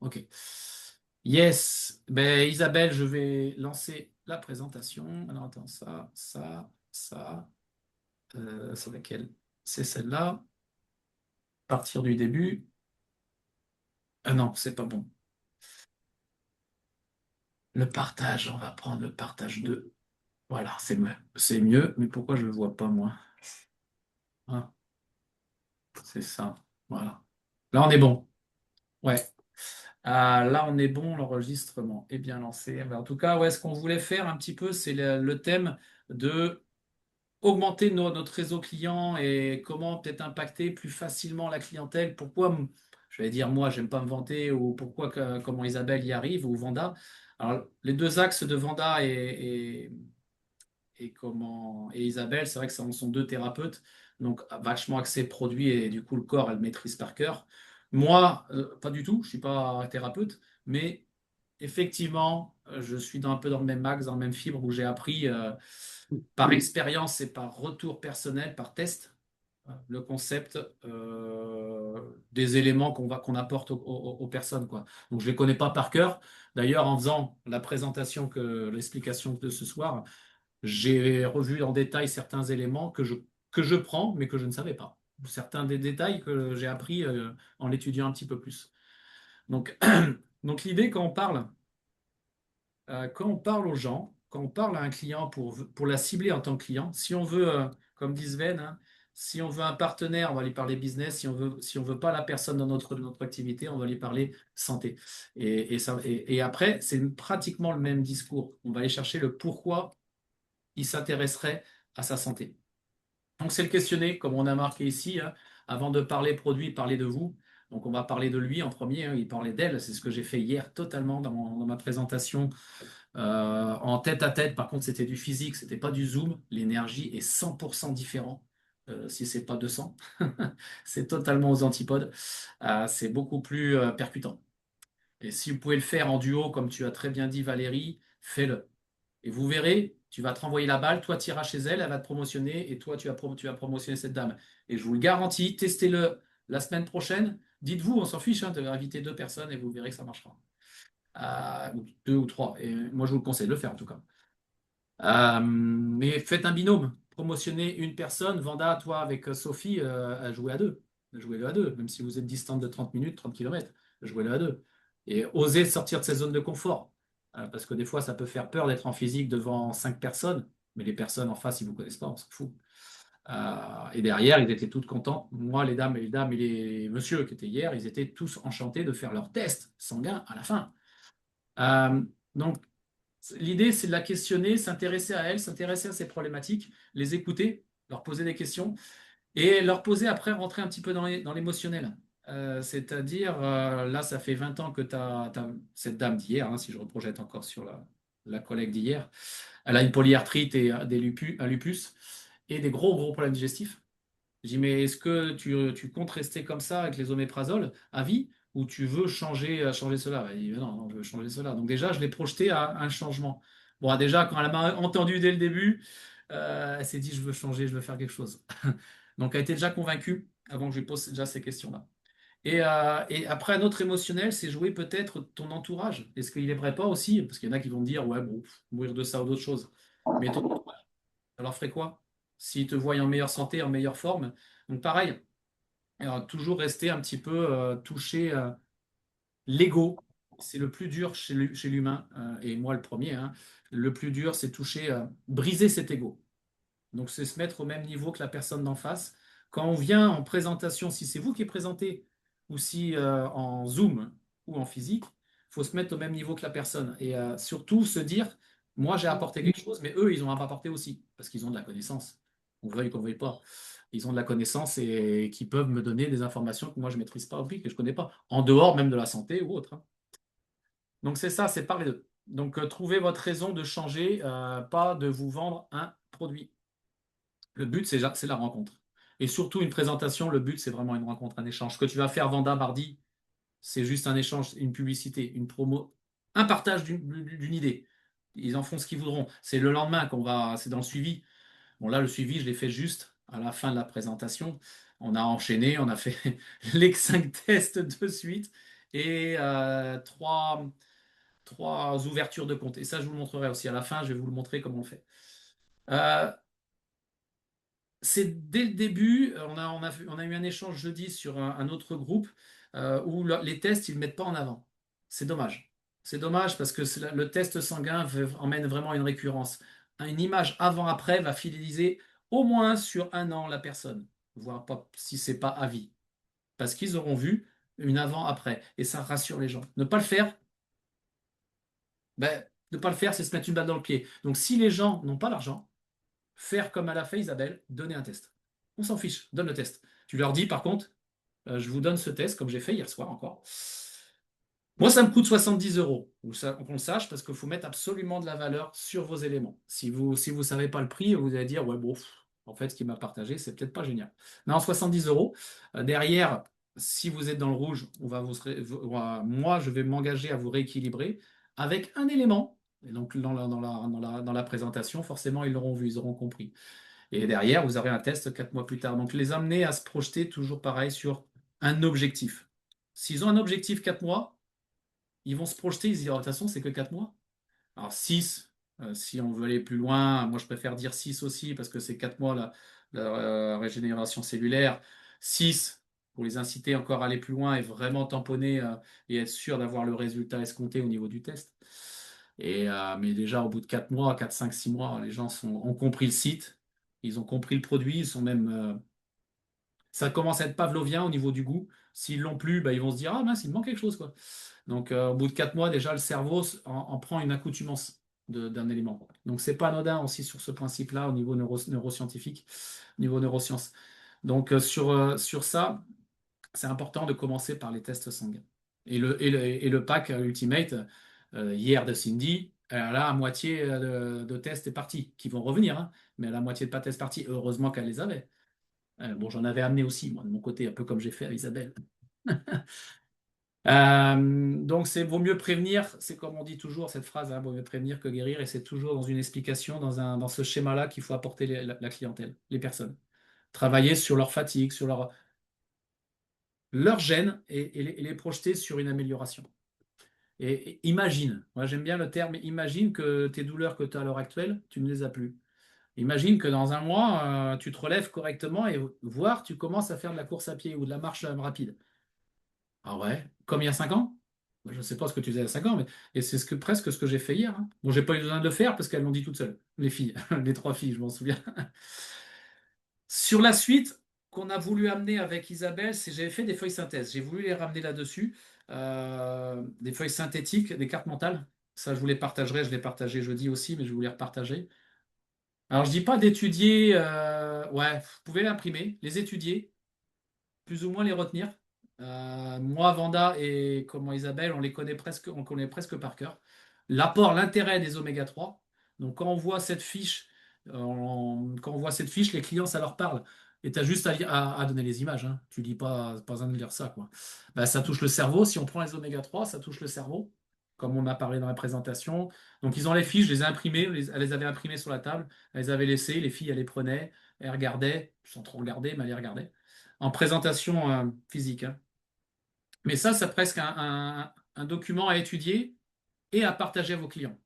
Ok. Yes. Ben, Isabelle, je vais lancer la présentation. Alors, attends, ça. C'est laquelle? C'est celle-là. Partir du début. Ah non, c'est pas bon. Le partage, on va prendre le partage 2. Voilà, c'est mieux. C'est mieux, mais pourquoi je le vois pas, moi? Ah, c'est ça. Voilà. Là, on est bon. Ouais. Ah, là, on est bon, l'enregistrement est bien lancé. Mais en tout cas, ouais, ce qu'on voulait faire un petit peu, c'est le thème de augmenter notre réseau client et comment peut-être impacter plus facilement la clientèle. Pourquoi, je vais dire moi, j'aime pas me vanter, ou pourquoi, comment Isabelle y arrive, ou Vanda. Alors, les deux axes de Vanda et Isabelle, c'est vrai que ce sont deux thérapeutes, donc vachement axés produits et du coup le corps, elle maîtrise par cœur. Moi, pas du tout, je suis pas thérapeute, mais effectivement, je suis un peu dans le même axe, dans le même fibre où j'ai appris par expérience et par retour personnel, par test, le concept des éléments qu'on apporte aux personnes, quoi. Donc je les connais pas par cœur. D'ailleurs, en faisant la présentation l'explication de ce soir, j'ai revu en détail certains éléments que je prends, mais que je ne savais pas. Certains des détails que j'ai appris en l'étudiant un petit peu plus. Donc, donc l'idée, quand on parle aux gens, quand on parle à un client pour la cibler en tant que client, si on veut, comme dit Sven, hein, si on veut un partenaire, on va lui parler business. Si on veut pas la personne dans notre activité, on va lui parler santé. Et après, c'est pratiquement le même discours. On va aller chercher le pourquoi il s'intéresserait à sa santé. Donc, c'est le questionner, comme on a marqué ici, hein. Avant de parler produit, parler de vous. Donc, on va parler de lui en premier, hein. Il parlait d'elle. C'est ce que j'ai fait hier totalement dans ma présentation en tête à tête. Par contre, c'était du physique, c'était pas du zoom. L'énergie est 100% différent. Si c'est pas 200, c'est totalement aux antipodes. C'est beaucoup plus percutant. Et si vous pouvez le faire en duo, comme tu as très bien dit, Valérie, fais-le. Et vous verrez, tu vas te renvoyer la balle, toi tu iras chez elle, elle va te promotionner, et toi tu vas promotionner cette dame. Et je vous le garantis, testez-le la semaine prochaine. Dites-vous, on s'en fiche, hein, de inviter deux personnes et vous verrez que ça marchera. Ou deux ou trois. Et moi, je vous le conseille de le faire en tout cas. Mais faites un binôme. Promotionnez une personne. Vanda, toi, avec Sophie, à jouer à deux. Jouez-le à deux. Même si vous êtes distante de 30 minutes, 30 kilomètres, jouez-le à deux. Et osez sortir de cette zone de confort. Parce que des fois, ça peut faire peur d'être en physique devant 5 personnes. Mais les personnes en face, ils ne vous connaissent pas, on s'en fout. Et derrière, ils étaient toutes contents. Moi, les dames et les messieurs qui étaient hier, ils étaient tous enchantés de faire leur test sanguin à la fin. Euh, donc, l'idée, c'est de la questionner, s'intéresser à elle, s'intéresser à ses problématiques, les écouter, leur poser des questions et leur poser après, rentrer un petit peu dans l'émotionnel. C'est-à-dire, là, ça fait 20 ans que tu as cette dame d'hier, hein, si je reprojette encore sur la collègue d'hier. Elle a une polyarthrite et un lupus et des gros, gros problèmes digestifs. Je dis, mais est-ce que tu comptes rester comme ça avec les oméprazoles à vie ou tu veux changer cela? Elle dit, mais non, non, je veux changer cela. Donc déjà, je l'ai projeté à un changement. Bon, déjà, quand elle m'a entendu dès le début, elle s'est dit, je veux changer, je veux faire quelque chose. Donc elle était déjà convaincue avant que je lui pose déjà ces questions-là. Et après, un autre émotionnel, c'est jouer peut-être ton entourage. Est-ce qu'il n'aimerait pas aussi, parce qu'il y en a qui vont dire, ouais, bon, mourir de ça ou d'autre chose. Mais ton entourage, ça leur ferait quoi? S'ils te voient en meilleure santé, en meilleure forme. Donc pareil, toujours rester un petit peu touché. L'ego, c'est le plus dur chez l'humain, et moi le premier, hein. Le plus dur, c'est toucher, briser cet ego. Donc c'est se mettre au même niveau que la personne d'en face. Quand on vient en présentation, si c'est vous qui présentez, ou si en Zoom ou en physique, il faut se mettre au même niveau que la personne. Et surtout se dire, moi j'ai apporté quelque chose, mais eux, ils ont apporté aussi, parce qu'ils ont de la connaissance. On veuille qu'on ne veuille pas. Ils ont de la connaissance et qui peuvent me donner des informations que moi je ne maîtrise pas, oui, que je ne connais pas, en dehors même de la santé ou autre, hein. Donc c'est ça, c'est parler d'eux. Donc trouvez votre raison de changer, pas de vous vendre un produit. Le but, c'est la rencontre. Et surtout, une présentation, le but, c'est vraiment une rencontre, un échange. Ce que tu vas faire Vanda mardi, c'est juste un échange, une publicité, une promo, un partage d'une idée. Ils en font ce qu'ils voudront. C'est le lendemain c'est dans le suivi. Bon, là, le suivi, je l'ai fait juste à la fin de la présentation. On a enchaîné, on a fait les 5 tests de suite. et trois ouvertures de compte. Et ça, je vous le montrerai aussi à la fin, je vais vous le montrer comment on le fait. Euh, c'est dès le début, on a eu un échange jeudi sur un autre groupe où les tests, ils ne mettent pas en avant. C'est dommage. C'est dommage parce que le test sanguin emmène vraiment une récurrence. Une image avant-après va fidéliser au moins sur un an la personne, voire pas, si c'est pas à vie. Parce qu'ils auront vu une avant-après. Et ça rassure les gens. Ne pas le faire, ben, ne pas le faire, c'est se mettre une balle dans le pied. Donc si les gens n'ont pas l'argent, faire comme elle a fait Isabelle, donner un test. On s'en fiche, donne le test. Tu leur dis par contre, je vous donne ce test, comme j'ai fait hier soir encore. Moi, ça me coûte 70 euros. Qu'on le sache, parce qu'il faut mettre absolument de la valeur sur vos éléments. Si vous savez pas le prix, vous allez dire, ouais, bon, en fait, ce qu'il m'a partagé, c'est peut-être pas génial. Non, 70 euros. Derrière, si vous êtes dans le rouge, moi, je vais m'engager à vous rééquilibrer avec un élément. Et donc, dans la présentation, forcément, ils l'auront vu, ils auront compris. Et derrière, vous aurez un test 4 mois plus tard. Donc, les amener à se projeter toujours pareil sur un objectif. S'ils ont un objectif 4 mois, ils vont se projeter, ils se disent, oh, de toute façon, c'est que 4 mois. Alors 6, si on veut aller plus loin, moi je préfère dire 6 aussi, parce que c'est 4 mois la régénération cellulaire. 6 pour les inciter encore à aller plus loin et vraiment tamponner et être sûr d'avoir le résultat escompté au niveau du test. Mais déjà, au bout de 4 mois, 4, 5, 6 mois, les gens ont compris le site, ils ont compris le produit, ils sont même. Ça commence à être pavlovien au niveau du goût. S'ils l'ont plus, bah, ils vont se dire, ah mince, il me manque quelque chose, quoi. Donc, au bout de 4 mois, déjà, le cerveau en prend une accoutumance d'un élément. Donc, c'est pas anodin aussi sur ce principe-là au niveau neuroscientifique, au niveau neurosciences. Donc, sur ça, c'est important de commencer par les tests sanguins. Et le pack Ultimate, hier de Cindy, elle a la moitié de tests est parti, qui vont revenir, hein, mais la moitié de pas tests partis. Heureusement qu'elle les avait. Bon, j'en avais amené aussi, moi, de mon côté, un peu comme j'ai fait à Isabelle. Donc, vaut mieux prévenir, c'est comme on dit toujours cette phrase, hein, vaut mieux prévenir que guérir, et c'est toujours dans une explication, dans ce schéma-là qu'il faut apporter la clientèle, les personnes. Travailler sur leur fatigue, sur leur gêne et les projeter sur une amélioration. Et imagine, moi j'aime bien le terme, imagine que tes douleurs que tu as à l'heure actuelle, tu ne les as plus. Imagine que dans un mois, tu te relèves correctement et voire tu commences à faire de la course à pied ou de la marche rapide. Ah ouais, comme il y a 5 ans? Je ne sais pas ce que tu faisais il y a 5 ans, mais et c'est presque ce que j'ai fait hier, hein. Bon, j'ai pas eu besoin de le faire parce qu'elles l'ont dit toutes seules, les filles, les 3 filles, je m'en souviens. Sur la suite qu'on a voulu amener avec Isabelle, c'est j'avais fait des feuilles synthèse. J'ai voulu les ramener là-dessus, des feuilles synthétiques, des cartes mentales. Ça, je vous les partagerai, je les partageai jeudi aussi, mais je vais vous les repartager. Alors, je dis pas d'étudier, ouais, vous pouvez l'imprimer, les étudier, plus ou moins les retenir. Moi, Vanda et comment Isabelle, on connaît presque par cœur. L'intérêt des oméga 3. Donc, quand on voit cette fiche, les clients, ça leur parle. Et tu as juste à donner les images, hein. Tu dis pas besoin de lire ça, quoi. Bah, ça touche le cerveau. Si on prend les oméga 3, ça touche le cerveau, comme on a parlé dans la présentation. Donc, ils ont les fiches, je les ai imprimées, elles les avaient imprimées sur la table, elles les avaient laissées, les filles, elles les prenaient, elles regardaient, sans trop regarder, mais elles les regardaient en présentation physique, hein. Mais ça, c'est presque un document à étudier et à partager à vos clients.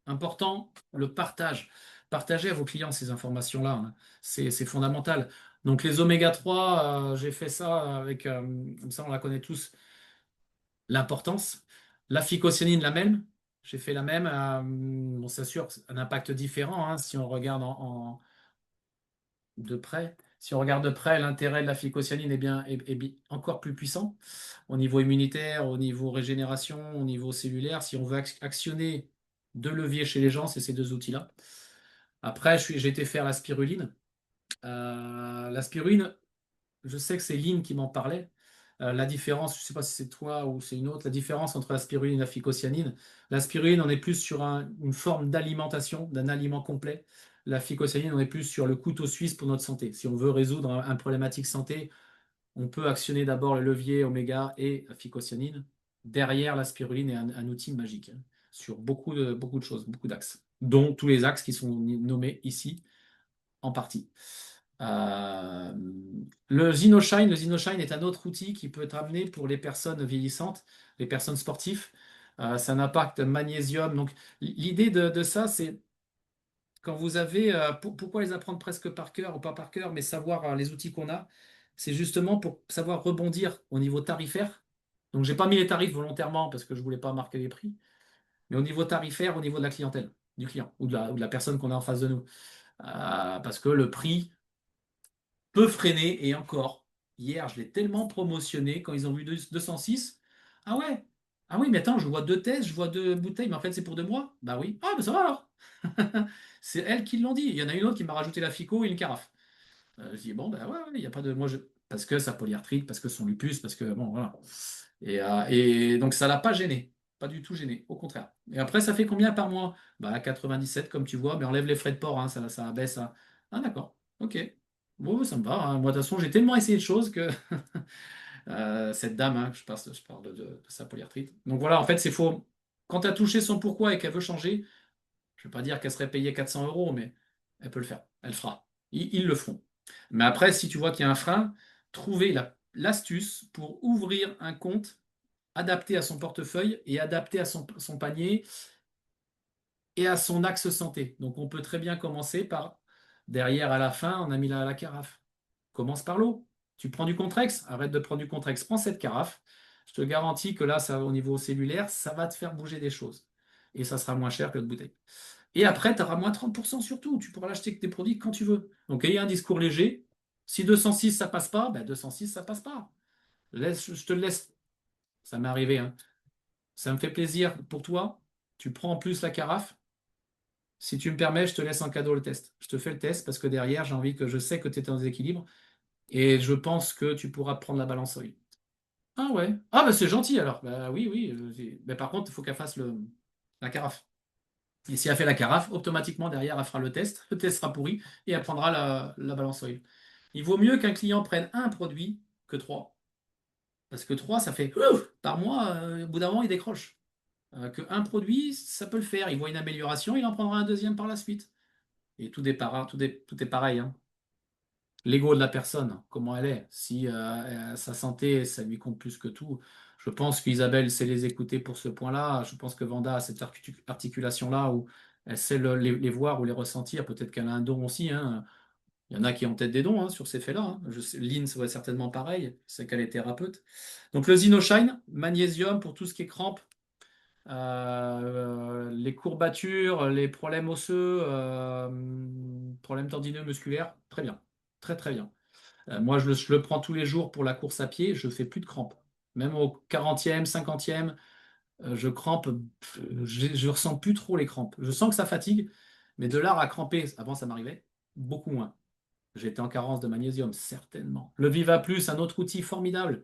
Important, le partage. Partagez à vos clients ces informations-là, hein. C'est fondamental. Donc les oméga 3, j'ai fait ça avec, comme ça on la connaît tous, l'importance. La phycocyanine, la même. J'ai fait la même. Bon, c'est sûr, un impact différent, hein, si on regarde de près. Si on regarde de près, l'intérêt de la phycocyanine est encore plus puissant au niveau immunitaire, au niveau régénération, au niveau cellulaire. Si on veut actionner deux leviers chez les gens, c'est ces deux outils-là. Après, j'ai été faire la spiruline. La spiruline, je sais que c'est Lynn qui m'en parlait. La différence, je ne sais pas si c'est toi ou c'est une autre, la différence entre la spiruline et la phycocyanine. La spiruline, on est plus sur une forme d'alimentation, d'un aliment complet. La phycocyanine, on est plus sur le couteau suisse pour notre santé. Si on veut résoudre un problématique santé, on peut actionner d'abord le levier oméga et la phycocyanine. Derrière, la spiruline est un outil magique, hein, sur beaucoup de choses, beaucoup d'axes, dont tous les axes qui sont nommés ici en partie. Euh, le Xinoshine est un autre outil qui peut être amené pour les personnes vieillissantes, les personnes sportives. C'est un impact magnésium. Donc, l'idée de ça, c'est quand vous avez, pourquoi les apprendre presque par cœur ou pas par cœur, mais savoir les outils qu'on a, c'est justement pour savoir rebondir au niveau tarifaire. Donc, j'ai pas mis les tarifs volontairement parce que je voulais pas marquer les prix, mais au niveau tarifaire, au niveau de la clientèle, du client ou de la personne qu'on a en face de nous. Parce que le prix peut freiner et encore. Hier, je l'ai tellement promotionné quand ils ont vu 206. Ah ouais, ah oui, mais attends, je vois deux tests, je vois deux bouteilles, mais en fait c'est pour 2 mois. Bah oui. Ah, bah ça va alors. C'est elles qui l'ont dit. Il y en a une autre qui m'a rajouté la FICO et une carafe. Je dis, bon, ben ouais, ouais, il n'y a pas de. Parce que sa polyarthrite, parce que son lupus, parce que. Bon, voilà. Et donc, ça l'a pas gêné. Pas du tout gêné. Au contraire. Et après, ça fait combien par mois? Bah, 97, comme tu vois, mais enlève les frais de port, hein, ça baisse à. Ah, d'accord. Ok. Bon, ça me va, hein. Moi, de toute façon, j'ai tellement essayé de choses que cette dame, hein, je parle de sa polyarthrite. Donc voilà, en fait, c'est faux. Quand tu as touché son pourquoi et qu'elle veut changer, je ne vais pas dire qu'elle serait payée 400 euros, mais elle peut le faire. Elle le fera. Ils le feront. Mais après, si tu vois qu'il y a un frein, trouver l'astuce pour ouvrir un compte adapté à son portefeuille et adapté à son panier et à son axe santé. Donc on peut très bien commencer par, derrière à la fin, on a mis la carafe. Commence par l'eau. Tu prends du Contrex, arrête de prendre du Contrex, prends cette carafe. Je te garantis que là, ça, au niveau cellulaire, ça va te faire bouger des choses. Et ça sera moins cher que de bouteille. Et après, tu auras moins 30% sur tout. Tu pourras l'acheter que tes produits quand tu veux. Donc, ayez un discours léger. Si 206, ça passe pas, ben 206, ça passe pas. Je te le laisse. Ça m'est arrivé, hein. Ça me fait plaisir pour toi. Tu prends en plus la carafe. Si tu me permets, je te laisse en cadeau le test. Je te fais le test parce que derrière, j'ai envie que je sais que tu es en déséquilibre et je pense que tu pourras prendre la balance oil. Ah ouais. Ah bah c'est gentil alors. Bah oui, oui. Mais par contre, il faut qu'elle fasse la carafe. Et si elle fait la carafe, automatiquement derrière, elle fera le test. Le test sera pourri et elle prendra la balance oil. Il vaut mieux qu'un client prenne un produit que trois. Parce que trois, ça fait ouf par mois, au bout d'un moment, il décroche. Que un produit, ça peut le faire. Il voit une amélioration, il en prendra un deuxième par la suite. Et tout est pareil, hein. L'ego de la personne, comment elle est. Si sa santé, ça lui compte plus que tout. Je pense qu'Isabelle sait les écouter pour ce point-là. Je pense que Vanda a cette articulation-là où elle sait les voir ou les ressentir. Peut-être qu'elle a un don aussi, hein. Il y en a qui ont peut-être des dons, hein, sur ces faits-là, hein. Lynn serait certainement pareil. C'est qu'elle est thérapeute. Donc le Xinoshine, magnésium pour tout ce qui est crampes, les courbatures, les problèmes osseux, problèmes tendineux musculaires. Très bien. Très très bien. Moi, je le prends tous les jours pour la course à pied, je fais plus de crampes. Même au 40e, 50e, je crampe, je ressens plus trop les crampes. Je sens que ça fatigue, mais de là à cramper, avant ça m'arrivait, beaucoup moins. J'étais en carence de magnésium, certainement. Le Viva Plus, un autre outil formidable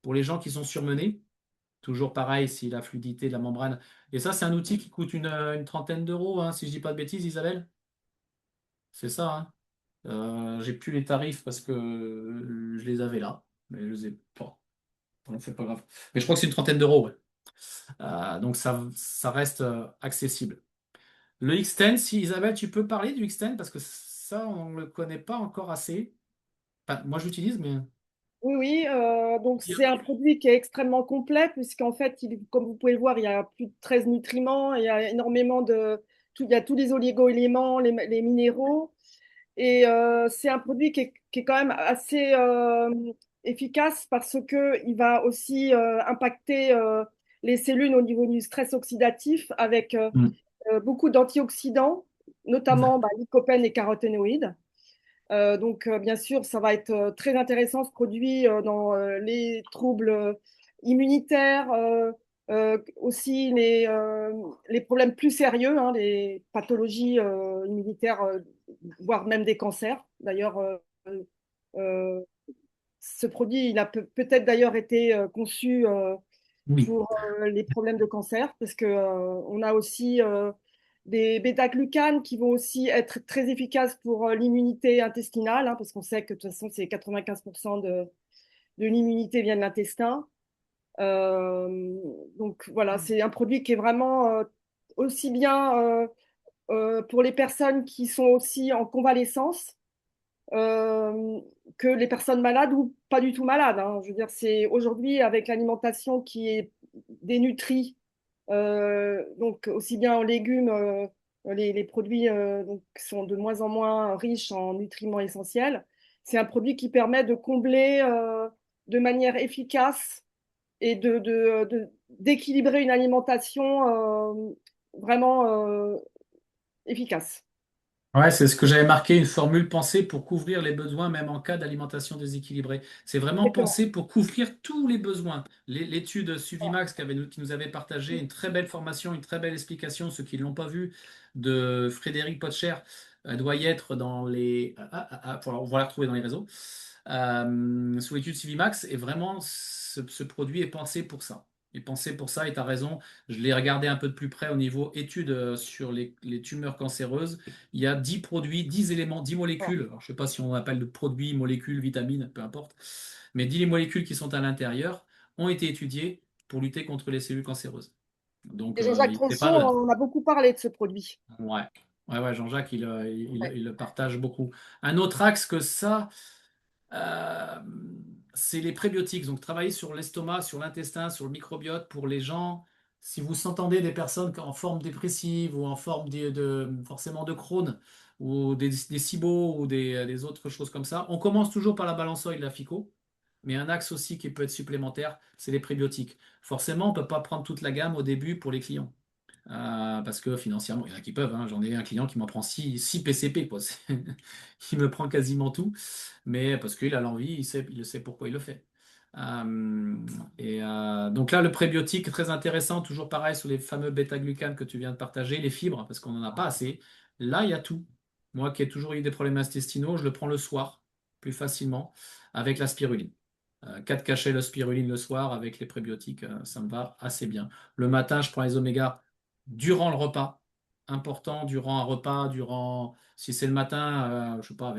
pour les gens qui sont surmenés. Toujours pareil, si la fluidité de la membrane. Et ça, c'est un outil qui coûte une trentaine d'euros, hein, si je dis pas de bêtises, Isabelle. C'est ça, hein. J'ai plus les tarifs parce que je les avais là, mais je les ai pas. Donc c'est pas grave. Mais je crois que c'est une trentaine d'euros, ouais. Donc ça reste accessible. Le X10, si Isabelle, tu peux parler du X10 parce que ça, on ne le connaît pas encore assez. Enfin, moi, j'utilise, mais. Oui, oui, donc c'est un produit qui est extrêmement complet puisqu'en fait, comme vous pouvez le voir, il y a plus de 13 nutriments, il y a énormément il y a tous les oligo-éléments, les minéraux, et c'est un produit qui est quand même assez efficace parce que il va aussi impacter les cellules au niveau du stress oxydatif avec Hmm. beaucoup d'antioxydants, notamment bah, lycopène et caroténoïdes. Bien sûr, ça va être très intéressant ce produit dans les troubles immunitaires, aussi les problèmes plus sérieux, hein, les pathologies immunitaires, voire même des cancers. D'ailleurs, euh, ce produit, il a peut-être d'ailleurs été conçu Oui, pour les problèmes de cancer, parce que on a aussi des bêta-glucanes qui vont aussi être très efficaces pour l'immunité intestinale, hein, parce qu'on sait que de toute façon, c'est 95% de l'immunité vient de l'intestin. Euh, donc voilà, c'est un produit qui est vraiment aussi bien pour les personnes qui sont aussi en convalescence, euh, que les personnes malades ou pas du tout malades, hein. Je veux dire, c'est aujourd'hui avec l'alimentation qui est dénutrie, donc aussi bien en légumes, les produits donc, sont de moins en moins riches en nutriments essentiels. C'est un produit qui permet de combler de manière efficace et d'équilibrer une alimentation vraiment efficace. Ouais, c'est ce que j'avais marqué, une formule pensée pour couvrir les besoins, même en cas d'alimentation déséquilibrée. C'est vraiment Exactement. pensé pour couvrir tous les besoins. L'étude Suvimax qui nous avait partagé une très belle formation, une très belle explication, ceux qui ne l'ont pas vu, de Frédéric Potcher, doit y être dans les... on va la retrouver dans les réseaux. Sous l'étude Suvimax, et vraiment, ce produit est pensé pour ça. Est pensé pour ça, et tu as raison. Je l'ai regardé un peu de plus près au niveau études sur les tumeurs cancéreuses. Il y a 10 produits, 10 éléments, 10 molécules. Alors, je ne sais pas si on appelle de produits, molécules, vitamines, peu importe. Mais 10 molécules qui sont à l'intérieur ont été étudiées pour lutter contre les cellules cancéreuses. Donc, Et Jean-Jacques il n'est Tronçon, pas anodin. on a beaucoup parlé de ce produit. Ouais. Ouais, Jean-Jacques, Ouais. il le partage beaucoup. Un autre axe que ça, euh, c'est les prébiotiques. Donc, travailler sur l'estomac, sur l'intestin, sur le microbiote pour les gens. Si vous entendez des personnes en forme dépressive ou en forme forcément de Crohn ou des SIBO ou des autres choses comme ça, on commence toujours par la balançoïde, la FICO. Mais un axe aussi qui peut être supplémentaire, c'est les prébiotiques. Forcément, on ne peut pas prendre toute la gamme au début pour les clients. Parce que financièrement, il y en a qui peuvent, hein. J'en ai un client qui m'en prend 6 PCP, quoi. Il me prend quasiment tout, mais parce qu'il a l'envie, il sait pourquoi il le fait. Euh, donc là, le prébiotique, très intéressant, toujours pareil sur les fameux bêta-glucanes que tu viens de partager, les fibres, parce qu'on n'en a pas assez. Là, il y a tout. Moi qui ai toujours eu des problèmes intestinaux, je le prends le soir, plus facilement, avec la spiruline. 4 cachets de spiruline le soir avec les prébiotiques, ça me va assez bien. Le matin, je prends les oméga durant le repas. Important, durant un repas, si c'est le matin, je sais pas,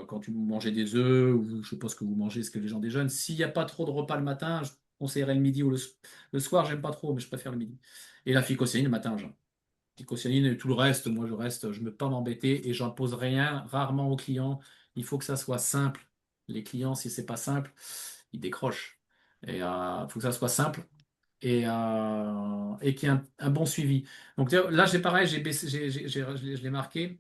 quand tu mangez des œufs, ou je sais pas ce que vous mangez, ce que les gens déjeunent. S'il n'y a pas trop de repas le matin, je conseillerais le midi ou le soir, j'aime pas trop, mais je préfère le midi. Et la phycocéine le matin, phycocéline et tout le reste, moi je ne veux pas m'embêter et j'en pose rien, rarement aux clients. Il faut que ça soit simple. Les clients, si c'est pas simple, ils décrochent. Et il faut que ça soit simple et qu'il y ait un bon suivi. Donc là, j'ai pareil, j'ai baissé, je l'ai marqué,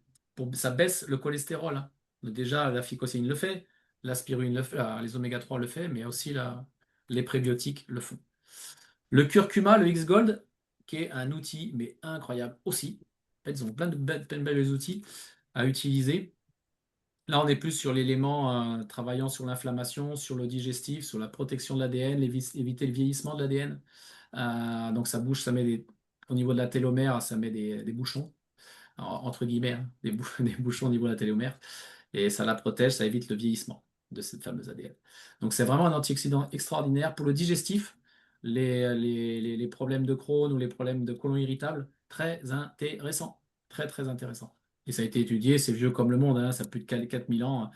ça baisse le cholestérol, hein. Déjà, la phycocéine le fait, la spiruline le fait, les oméga 3 le fait, mais aussi les prébiotiques le font. Le curcuma, le X-Gold, qui est un outil, mais incroyable aussi. En fait, ils ont plein de belles outils à utiliser. Là, on est plus sur l'élément travaillant sur l'inflammation, sur le digestif, sur la protection de l'ADN, éviter le vieillissement de l'ADN. Donc ça bouge, au niveau de la télomère, ça met des bouchons, entre guillemets, hein, des bouchons au niveau de la télomère, et ça la protège, ça évite le vieillissement de cette fameuse ADN. Donc c'est vraiment un antioxydant extraordinaire pour le digestif, les problèmes de Crohn ou les problèmes de côlon irritable, très intéressant, très très intéressant. Et ça a été étudié, c'est vieux comme le monde, hein, ça a plus de 4000 ans.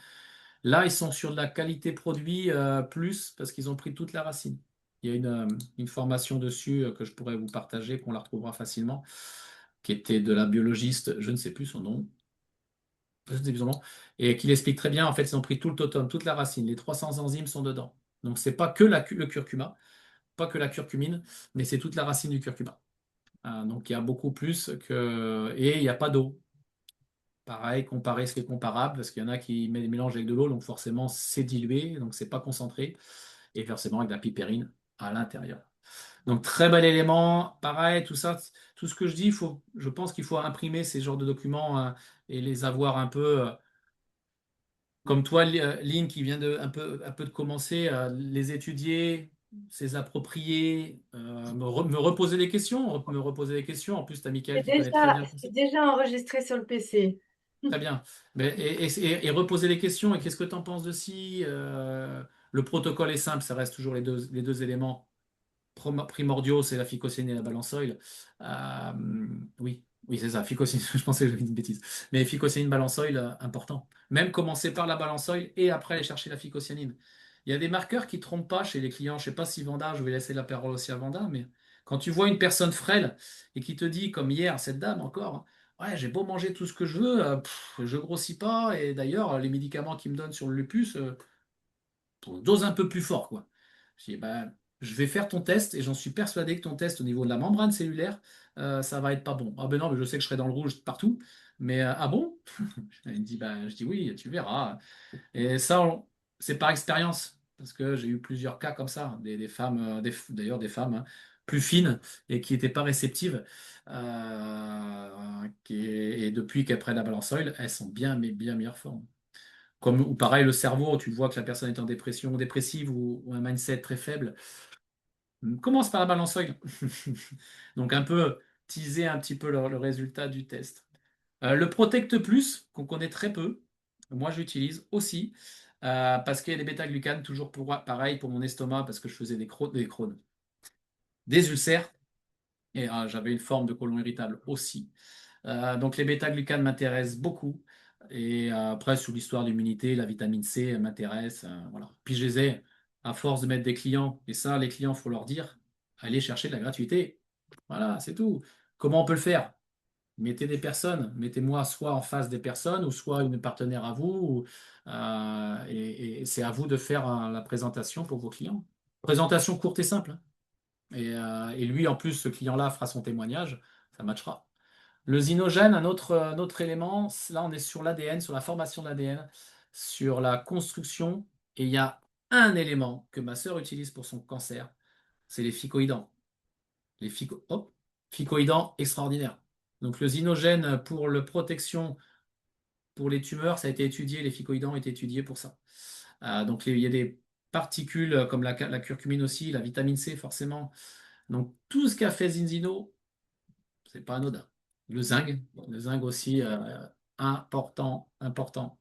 Là, ils sont sur de la qualité produit plus parce qu'ils ont pris toute la racine. Il y a une formation dessus que je pourrais vous partager, qu'on la retrouvera facilement, qui était de la biologiste, je ne sais plus son nom, je ne sais plus son nom, et qui l'explique très bien. En fait, ils ont pris tout le totem, toute la racine. Les 300 enzymes sont dedans. Donc, c'est pas que le curcuma, pas que la curcumine, mais c'est toute la racine du curcuma. Donc, il y a beaucoup plus que. Et il n'y a pas d'eau. Pareil, comparer ce qui est comparable, parce qu'il y en a qui mélangent avec de l'eau, donc forcément c'est dilué, donc c'est pas concentré, et forcément avec de la pipérine à l'intérieur. Donc très bel élément, pareil, tout ça, tout ce que je dis, je pense qu'il faut imprimer ces genres de documents et les avoir un peu, comme toi, Lynn, qui vient un peu de commencer, les étudier, les approprier, me reposer des questions, me reposer des questions. En plus, tu as Michael qui connaît très bien tout ça. C'est déjà enregistré sur le PC. Très bien. Et reposer les questions, et qu'est-ce que tu en penses de ci? Le protocole est simple, ça reste toujours les deux éléments primordiaux, c'est la phycocéine et la balançoïle. Euh, oui, oui, c'est ça, phycocéine, je pensais que j'avais dit une bêtise. Mais phycocéine, balançoïle, important. Même commencer par la balançoïle et après aller chercher la phycocyanine. Il y a des marqueurs qui ne trompent pas chez les clients. Je ne sais pas si Vanda, je vais laisser la parole aussi à Vanda, mais quand tu vois une personne frêle et qui te dit, comme hier, cette dame encore, ouais, j'ai beau manger tout ce que je veux, je grossis pas. Et d'ailleurs, les médicaments qu'ils me donnent sur le lupus, dose un peu plus fort, quoi. Je dis, bah, je vais faire ton test et j'en suis persuadé que ton test au niveau de la membrane cellulaire, ça va être pas bon. Ah ben non, mais je sais que je serai dans le rouge partout. Mais ah bon? Il me dit, bah, je dis oui, tu verras. Et ça, c'est par expérience, parce que j'ai eu plusieurs cas comme ça, des femmes, d'ailleurs des femmes, hein, plus fines et qui n'étaient pas réceptives. Et depuis qu'elles prennent la balance oil, elles sont bien, mais bien meilleure forme. Comme, ou pareil, le cerveau, tu vois que la personne est en dépression, dépressive ou un mindset très faible. Commence par la balance oil. Donc un peu teaser un petit peu le résultat du test. Le Protect Plus, qu'on connaît très peu, moi j'utilise aussi, parce qu'il y a des bêta-glucanes, toujours pareil pour mon estomac, parce que je faisais des Crohn, des ulcères, et j'avais une forme de côlon irritable aussi. Donc les bêta-glucanes m'intéressent beaucoup. Et après, sur l'histoire de l'immunité, la vitamine C m'intéresse. Voilà. Puis je les ai, à force de mettre des clients, et ça, les clients, il faut leur dire, allez chercher de la gratuité. Voilà, c'est tout. Comment on peut le faire? Mettez des personnes, mettez-moi soit en face des personnes ou soit une partenaire à vous, et c'est à vous de faire la présentation pour vos clients. Présentation courte et simple, hein. Et lui, en plus, ce client-là fera son témoignage, ça matchera. Le zinogène, un autre élément, là on est sur l'ADN, sur la formation de l'ADN, sur la construction, et il y a un élément que ma sœur utilise pour son cancer, c'est les phycoïdants. Phycoïdants extraordinaires. Donc le zinogène pour la protection pour les tumeurs, ça a été étudié, les phycoïdants ont été étudiés pour ça. Donc il y a des particules comme la curcumine aussi, la vitamine C forcément. Donc tout ce qu'a fait Zinzino, c'est pas anodin. Le zinc aussi, important, important.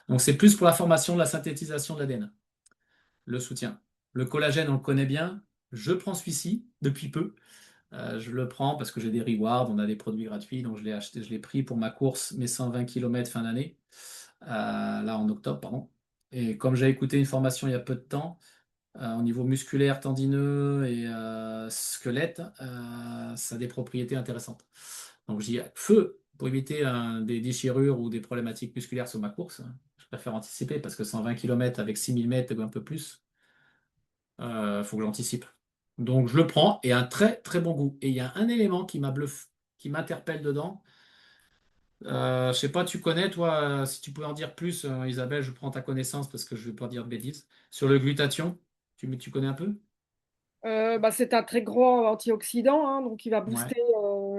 Donc c'est plus pour la formation de la synthétisation de l'ADN, le soutien. Le collagène, on le connaît bien. Je prends celui-ci depuis peu. Je le prends parce que j'ai des rewards, on a des produits gratuits, donc je l'ai acheté, je l'ai pris pour ma course, mes 120 km fin d'année, là en octobre, pardon. Et comme j'ai écouté une formation il y a peu de temps, au niveau musculaire, tendineux et squelette, ça a des propriétés intéressantes. Donc j'y feu pour éviter des déchirures ou des problématiques musculaires sur ma course. Je préfère anticiper parce que 120 km avec 6000 mètres ou un peu plus, faut que j'anticipe. Donc je le prends et un très très bon goût. Et il y a un élément qui m'a bluff, qui m'interpelle dedans. Je sais pas, tu connais toi, si tu pouvais en dire plus, Isabelle, je prends ta connaissance parce que je ne vais pas dire de bêtises. Sur le glutathion, tu connais un peu? Bah, c'est un très grand antioxydant, hein, donc il va Ouais. booster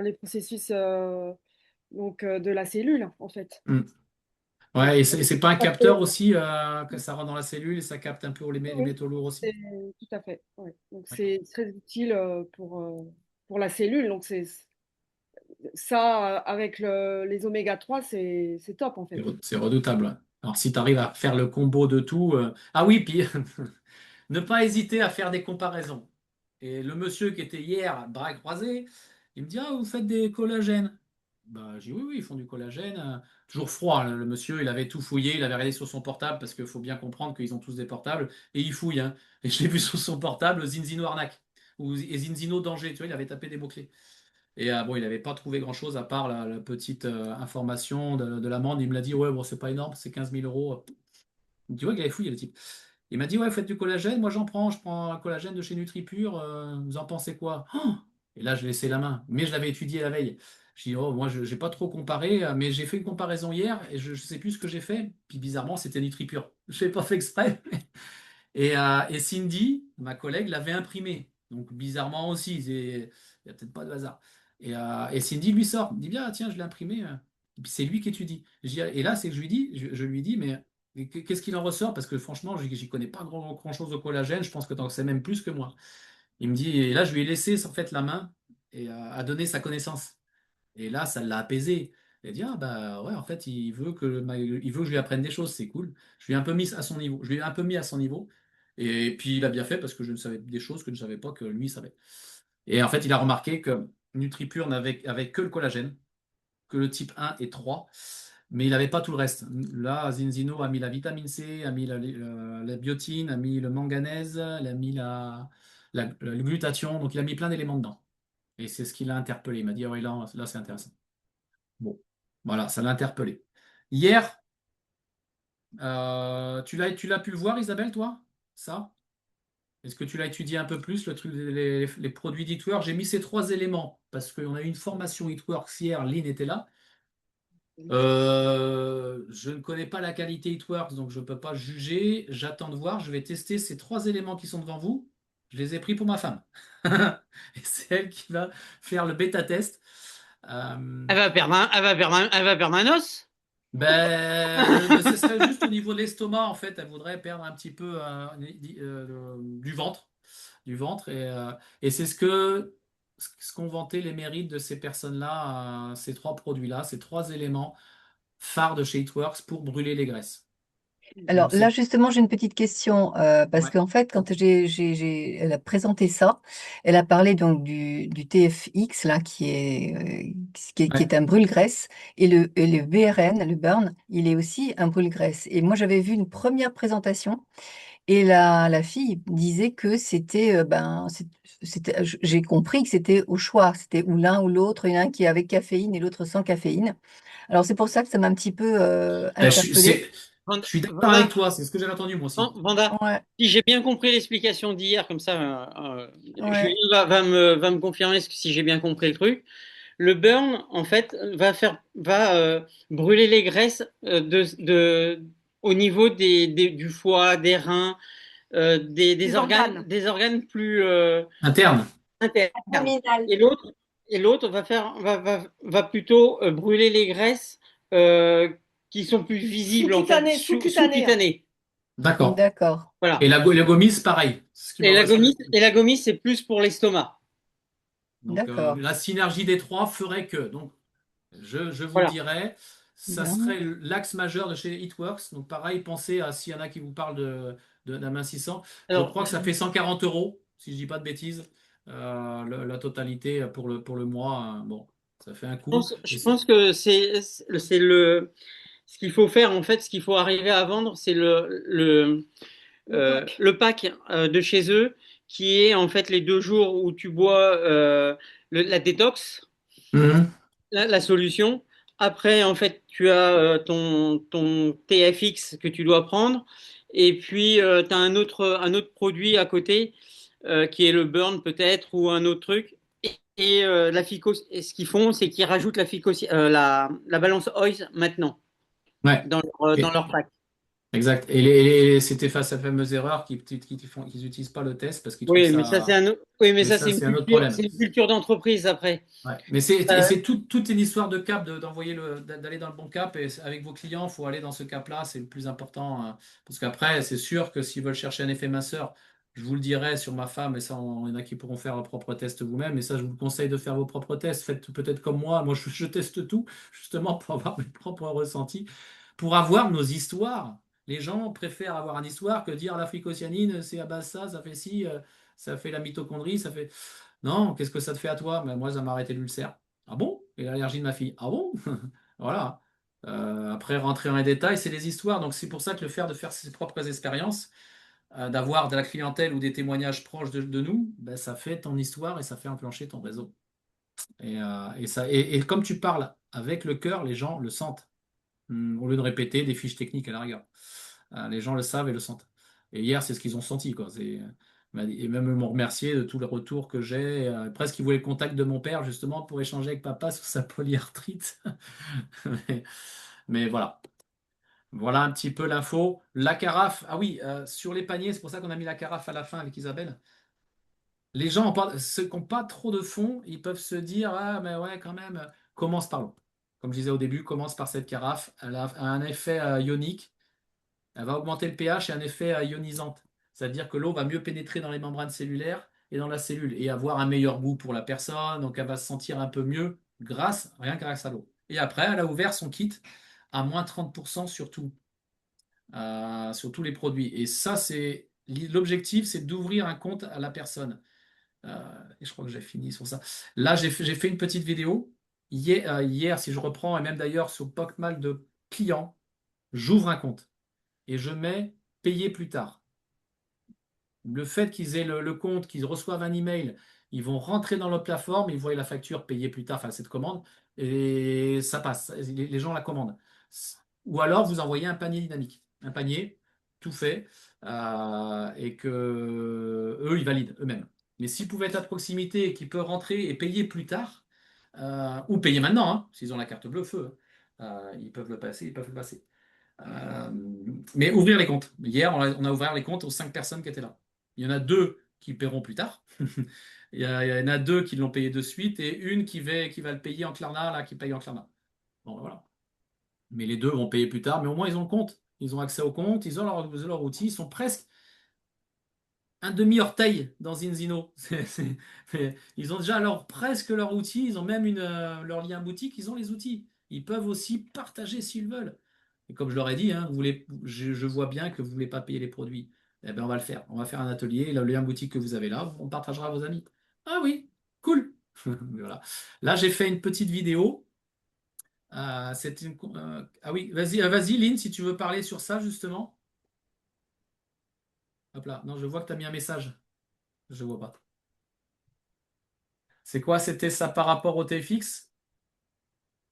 les processus de la cellule, en fait. Hmm. Donc, Ouais, et c'est pas un tout à fait, capteur aussi que ça rentre dans la cellule et ça capte un peu les oui, métaux lourds aussi? c'est- tout à fait. Ouais. Donc, D'accord. c'est très utile pour la cellule. Donc, ça, avec les oméga 3, c'est top, en fait. C'est redoutable, ouais. Alors si tu arrives à faire le combo de tout. Ah oui, puis ne pas hésiter à faire des comparaisons. Et le monsieur qui était hier, bras croisés, il me dit, ah, vous faites des collagènes. Bah, j'ai dit, oui, oui, ils font du collagène. Toujours froid, hein. Le monsieur, il avait tout fouillé, il avait regardé sur son portable, parce qu'il faut bien comprendre qu'ils ont tous des portables, et il fouille, hein. Et je l'ai vu sur son portable, Zinzino arnaque, ou et Zinzino danger, tu vois, il avait tapé des mots-clés. Et bon, il n'avait pas trouvé grand-chose à part la petite information de l'amende. Il me l'a dit, ouais, bon, c'est pas énorme, c'est 15 000 euros. Tu vois qu'il avait fouillé, le type. Il m'a dit, ouais, vous faites du collagène, moi j'en prends, je prends un collagène de chez NutriPure, vous en pensez quoi? Oh, et là, je lui ai laissé la main, mais je l'avais étudié la veille. Je dis, oh, moi, je n'ai pas trop comparé, mais j'ai fait une comparaison hier et je ne sais plus ce que j'ai fait. Puis bizarrement, c'était NutriPure. Je n'ai pas fait exprès. Et Cindy, ma collègue, l'avait imprimé. Donc bizarrement aussi, il n'y a peut-être pas de hasard. Et Cindy lui sort, il dit bien, ah, tiens, je l'ai imprimé. Et puis c'est lui qui étudie. Et là, c'est que je lui dis, mais qu'est-ce qu'il en ressort? Parce que franchement, j'y connais pas grand-chose au collagène, je pense que tu en sais même plus que moi. Il me dit, et là, je lui ai laissé en fait la main et à donner sa connaissance. Et là, ça l'a apaisé. Il a dit, ah bah ouais, en fait, il veut que je lui apprenne des choses, c'est cool. Je lui ai un peu mis à son niveau. Je lui ai un peu mis à son niveau. Et puis il a bien fait parce que je ne savais des choses que je ne savais pas que lui savait. Et en fait, il a remarqué que NutriPure avait que le collagène, que le type 1 et 3, mais il n'avait pas tout le reste. Là, Zinzino a mis la vitamine C, a mis la biotine, a mis le manganèse, il a mis le glutathion, donc il a mis plein d'éléments dedans. Et c'est ce qui l'a interpellé. Il m'a dit, ah ouais, là c'est intéressant. Bon, voilà, ça l'a interpellé. Hier, tu l'as pu le voir, Isabelle, toi? Ça? Est-ce que tu l'as étudié un peu plus, le truc, les produits d'Eatworks? J'ai mis ces trois éléments parce qu'on a eu une formation Eatworks hier, Lynn était là. Je ne connais pas la qualité Eatworks, donc je ne peux pas juger. J'attends de voir. Je vais tester ces trois éléments qui sont devant vous. Je les ai pris pour ma femme. Et c'est elle qui va faire le bêta-test. Euh, Elle va perdre un os. ben, ce serait juste au niveau de l'estomac, en fait. Elle voudrait perdre un petit peu du ventre. Du ventre. Et c'est ce qu'ont vanté les mérites de ces personnes-là, ces trois produits-là, ces trois éléments phares de chez Eatworks pour brûler les graisses. Alors Donc là, c'est justement, j'ai une petite question parce ouais, qu'en fait, quand elle a présenté ça, elle a parlé donc du TFX là, qui ouais. est un brûle-graisse, et le BRN, le burn, il est aussi un brûle-graisse. Et moi, j'avais vu une première présentation et la fille disait que c'était, j'ai compris que c'était au choix, c'était ou l'un ou l'autre, il y en a un qui est avec caféine et l'autre sans caféine. Alors c'est pour ça que ça m'a un petit peu Ben, interpellée. je suis d'accord avec Vanda, toi, c'est ce que j'avais entendu moi aussi. Vanda, Ouais, si j'ai bien compris l'explication d'hier, comme ça, Julien ouais. va me confirmer si j'ai bien compris le truc. Le burn, en fait, va brûler les graisses au niveau du foie, des reins, Des organes. des organes plus Interne. internes. Abdominal. Et l'autre va plutôt brûler les graisses euh, qui sont plus visibles, en fait, Sous-cutané, hein. sous-cutanées. D'accord. D'accord. Et Voilà. la gomise, pareil. Ce qui me rassure. Et la gomie, c'est plus pour l'estomac. Donc D'accord. la synergie des trois ferait que. Donc je vous le Voilà. dirais, ça Bien. serait l'axe majeur de chez Eatworks. Donc pareil, pensez à s'il y en a qui vous parlent d'amincissant. Je Alors, crois que ça fait 140 euros, si je dis pas de bêtises, la totalité pour le mois. Hein. Bon, ça fait un coup. je pense que ce qu'il faut faire, en fait, ce qu'il faut arriver à vendre, c'est Pack. le pack de chez eux, qui est en fait les 2 jours où tu bois la détox, Mhm. la solution. Après, en fait, tu as ton TFX que tu dois prendre. Et puis, tu as un autre produit à côté qui est le burn peut-être ou un autre truc. Et ce qu'ils font, c'est qu'ils rajoutent la balance OIS maintenant Ouais. dans leur pack. Exact. C'était face à la fameuse erreur qu'ils n'utilisent pas le test parce qu'ils trouvent Oui, mais ça, ça. oui, mais Mais ça, ça, c'est un autre problème. c'est une culture d'entreprise après. Ouais. Mais c'est et Euh, c'est toute une histoire de cap, d'aller dans le bon cap. Et avec vos clients, il faut aller dans ce cap-là. C'est le plus important. Parce qu'après, c'est sûr que s'ils veulent chercher un effet minceur, je vous le dirai sur ma femme, et ça, il y en a qui pourront faire leur propre test vous-même. Et ça, je vous conseille de faire vos propres tests. Faites peut-être comme moi. Moi, je teste tout, justement, pour avoir mes propres ressentis, pour avoir nos histoires. Les gens préfèrent avoir une histoire que dire la phycocyanine, c'est à base ça fait ci, ça fait la mitochondrie, ça fait. Non, qu'est-ce que ça te fait à toi? Ben, moi, ça m'a arrêté l'ulcère. Ah bon? Et l'allergie de ma fille. Ah bon? Voilà. Après, rentrer dans les détails, c'est les histoires. Donc, c'est pour ça que de faire ses propres expériences, d'avoir de la clientèle ou des témoignages proches de nous, ben, ça fait ton histoire et ça fait enclencher ton réseau. Et comme tu parles avec le cœur, les gens le sentent. Au lieu de répéter des fiches techniques à la rigueur. Les gens le savent et le sentent. Et hier, c'est ce qu'ils ont senti, quoi. Et même ils m'ont remercié de tous les retours que j'ai. Presque ils voulaient le contact de mon père, justement, pour échanger avec papa sur sa polyarthrite. Mais, mais voilà. Voilà un petit peu l'info. La carafe, ah oui, sur les paniers, c'est pour ça qu'on a mis la carafe à la fin avec Isabelle. Les gens, ceux qui n'ont pas trop de fonds, ils peuvent se dire, ah, mais ouais, quand même, commence par l'eau. Comme je disais au début, commence par cette carafe. Elle a un effet ionique. Elle va augmenter le pH et un effet ionisante. C'est-à-dire que l'eau va mieux pénétrer dans les membranes cellulaires et dans la cellule et avoir un meilleur goût pour la personne. Donc elle va se sentir un peu mieux rien que grâce à l'eau. Et après, elle a ouvert son kit à moins 30% sur tous les produits. Et ça, c'est l'objectif, c'est d'ouvrir un compte à la personne. Et je crois que j'ai fini sur ça. Là, j'ai fait une petite vidéo. Hier, si je reprends, et même d'ailleurs sur pas mal de clients, j'ouvre un compte et je mets payer plus tard. Le fait qu'ils aient le compte, qu'ils reçoivent un email ils vont rentrer dans notre plateforme, ils voient la facture payée plus tard, enfin cette commande, et ça passe. Les gens la commandent. Ou alors vous envoyez un panier dynamique, un panier tout fait, et que eux ils valident eux-mêmes. Mais s'ils pouvaient être à proximité et qu'ils peuvent rentrer et payer plus tard, ou payer maintenant, hein, s'ils ont la carte bleue feu, ils peuvent le passer, ils peuvent le passer. Euh, mais ouvrir les comptes. Hier, on a ouvert les comptes aux 5 personnes qui étaient là. Il y en a 2 qui paieront plus tard. Il y en a 2 qui l'ont payé de suite et une qui va le payer en Klarna, là, qui paye en Klarna. Bon, ben voilà. Mais les 2 vont payer plus tard, mais au moins ils ont le compte. Ils ont accès au compte, ils ont leur outil, ils sont presque un demi-orteil dans Zinzino. Ils ont déjà presque leur outil, ils ont même leur lien boutique, ils ont les outils. Ils peuvent aussi partager s'ils veulent. Et comme je leur ai dit, hein, je vois bien que vous ne voulez pas payer les produits. Eh bien, on va le faire. On va faire un atelier. Le lien boutique que vous avez là, on partagera à vos amis. Ah oui, cool. Voilà. Là, j'ai fait une petite vidéo. Ah oui, vas-y, Lynn, si tu veux parler sur ça, justement. Hop là. Non, je vois que tu as mis un message. Je vois pas. C'est quoi? C'était ça par rapport au TFX?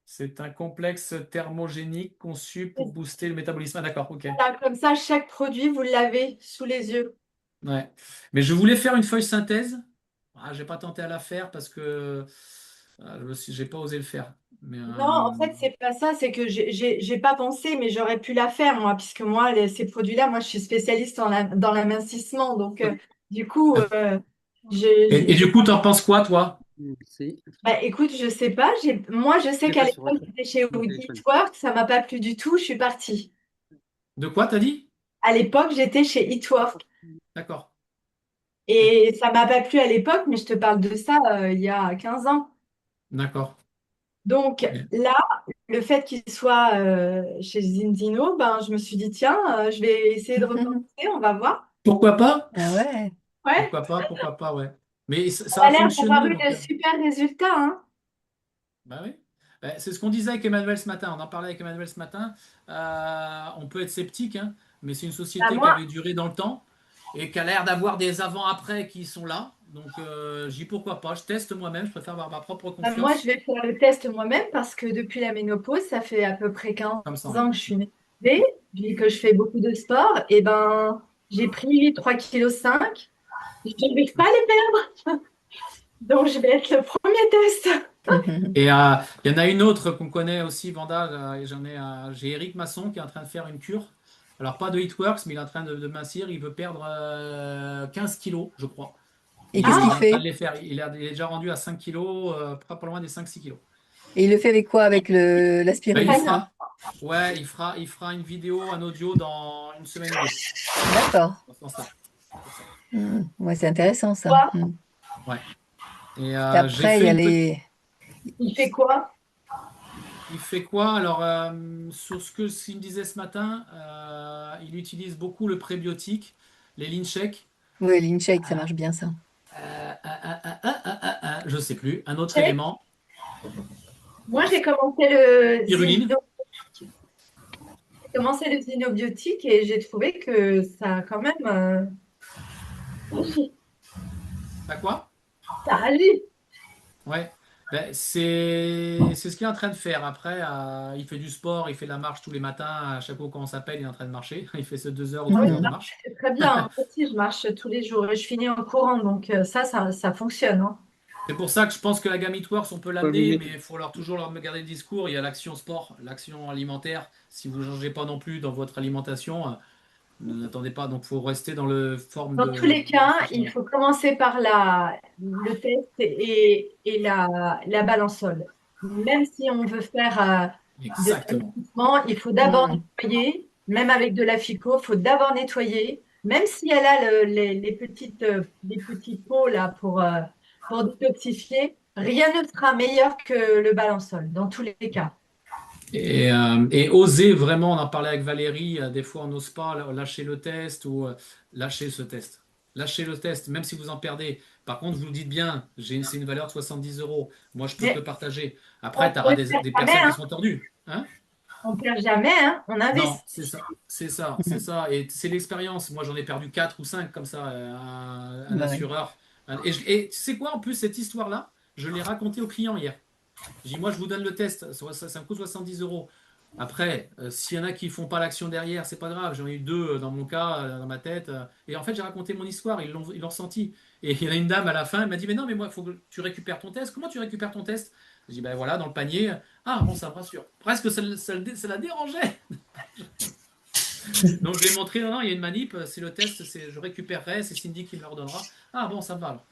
C'est un complexe thermogénique conçu pour booster le métabolisme. Ah, d'accord, ok. Voilà, comme ça, chaque produit, vous l'avez sous les yeux. Ouais. Mais je voulais faire une feuille synthèse. Ah, j'ai pas tenté à la faire parce que j'ai pas osé le faire. Mais Non, en fait, c'est pas ça, c'est que j'ai pas pensé, mais j'aurais pu la faire, moi, puisque moi, ces produits-là, moi, je suis spécialiste dans l'amincissement. Donc, du coup, et du coup, t'en penses quoi, toi? C'est bah, écoute, je sais pas. Moi, je sais c'est qu'à pas sur l'époque, j'étais chez mon téléphone. Eatwork, ça m'a pas plu du tout, je suis partie. De quoi t'as dit? À l'époque, j'étais chez Eatwork. D'accord. Et ça m'a pas plu à l'époque, mais je te parle de ça il y a 15 ans. D'accord. Donc Et- là, le fait qu'il soit chez Zinzino, ben, je me suis dit, tiens, je vais essayer de recommencer, on va voir. Pourquoi pas? Ah ouais. Ouais, Pourquoi pas, ouais. Mais ça ça a a l'air fonctionné, d'avoir eu donc. de super résultats, hein. Bah oui. C'est ce qu'on disait avec Emmanuel ce matin. On en parlait avec Emmanuel ce matin. On peut être sceptique, hein, mais c'est une Bah, société qui moi, avait duré dans le temps et qui a l'air d'avoir des avant-après qui sont là. Donc, j'y pourquoi pas. Je teste moi-même. Je préfère avoir ma propre moi, je confiance. vais faire le test moi-même parce que depuis la ménopause, ça fait à peu près 15 Comme ça, ouais. ans que je suis ménopausée, puis que je fais beaucoup de sport. Et ben, j'ai pris 3,5 kg. Je n'arrive pas à les perdre. Donc, je vais être le premier test. Et il y en a une autre qu'on connaît aussi, Vanda. J'ai Eric Masson qui est en train de faire une cure. Alors, pas de HeatWorks, mais il est en train de mincir. Il veut perdre 15 kilos, je crois. Et Il qu'est-ce est, qu'il il est en train de fait? les faire. Il est déjà rendu à 5 kilos, pas loin des 5-6 kilos. Et il le fait avec quoi? Avec Ben, l'aspirine, il c'est ça? fera, ouais, il fera une vidéo, un audio dans une semaine ou deux. D'accord. Dans ce sens-là. C'est ça. Ouais, c'est intéressant ça. Quoi? Ouais. Et Et j'ai après, il fait y a une petite. les. Il fait quoi? Il fait quoi? Alors, sur ce qu'il me disait ce matin, il utilise beaucoup le prébiotique, les lean shakes. Oui, l'InShake, ça marche bien ça. Je sais plus. Un autre Check. élément. Moi, j'ai commencé le Spiruline. xynobiotique et j'ai trouvé que ça a quand même agi. Pas quoi? Ça agit. Ouais. Ben, c'est ce qu'il est en train de faire. Après, il fait du sport, il fait de la marche tous les matins. À chaque fois qu'on s'appelle, il est en train de marcher. Il fait ses 2 heures ou Ah oui, 3 heures de Mhm. marche. c'est très bien, hein. Moi aussi, je marche tous les jours et je finis en courant. Donc ça fonctionne, hein. C'est pour ça que je pense que la gamme Eatworks, on peut Pas l'amener, obligé. mais il faut toujours leur garder le discours. Il y a l'action sport, l'action alimentaire. Si vous ne changez pas non plus dans votre alimentation, n'attendez pas. Donc, il faut rester dans le forme Dans tous de les cas, il nutrition. faut commencer par le test et la balansole. Même si on veut faire de Exactement. l'investissement, il faut d'abord Mhm. nettoyer. Même avec de la FICO, il faut d'abord nettoyer. Même si elle a les petits pots là pour détoxifier, rien ne sera meilleur que le balansol, dans tous les cas. Et oser vraiment, on en parlait avec Valérie, des fois on n'ose pas lâcher le test ou lâcher ce test. Lâchez le test, même si vous en perdez. Par contre, vous le dites bien, c'est une valeur de 70 euros. Moi, je peux te Mais le partager. Après, tu on auras ne perd des jamais, personnes qui hein. seront tordues. Hein? On perd jamais, hein. On Non, investit. c'est ça, c'est ça, c'est Mhm. ça. Et c'est l'expérience. Moi, j'en ai perdu 4 ou 5 comme ça, un Bah oui. assureur. Et tu sais quoi, en plus, cette histoire-là, je l'ai racontée au client hier. J'ai dit, moi, je vous donne le test, ça me coûte 70 euros. Après, s'il y en a qui font pas l'action derrière, c'est pas grave. J'en ai eu deux dans mon cas, dans ma tête. Et en fait, j'ai raconté mon histoire, ils l'ont ressenti. Et il y en a une dame à la fin, elle m'a dit, mais non, mais moi, il faut que tu récupères ton test. Comment tu récupères ton test? J'ai dit, ben voilà, dans le panier. Ah, bon, ça me rassure. Presque ça la dérangeait. Donc, je lui ai montré, non, non, il y a une manip, c'est le test, je récupérerai, c'est Cindy qui me le redonnera. Ah, bon, ça me va alors.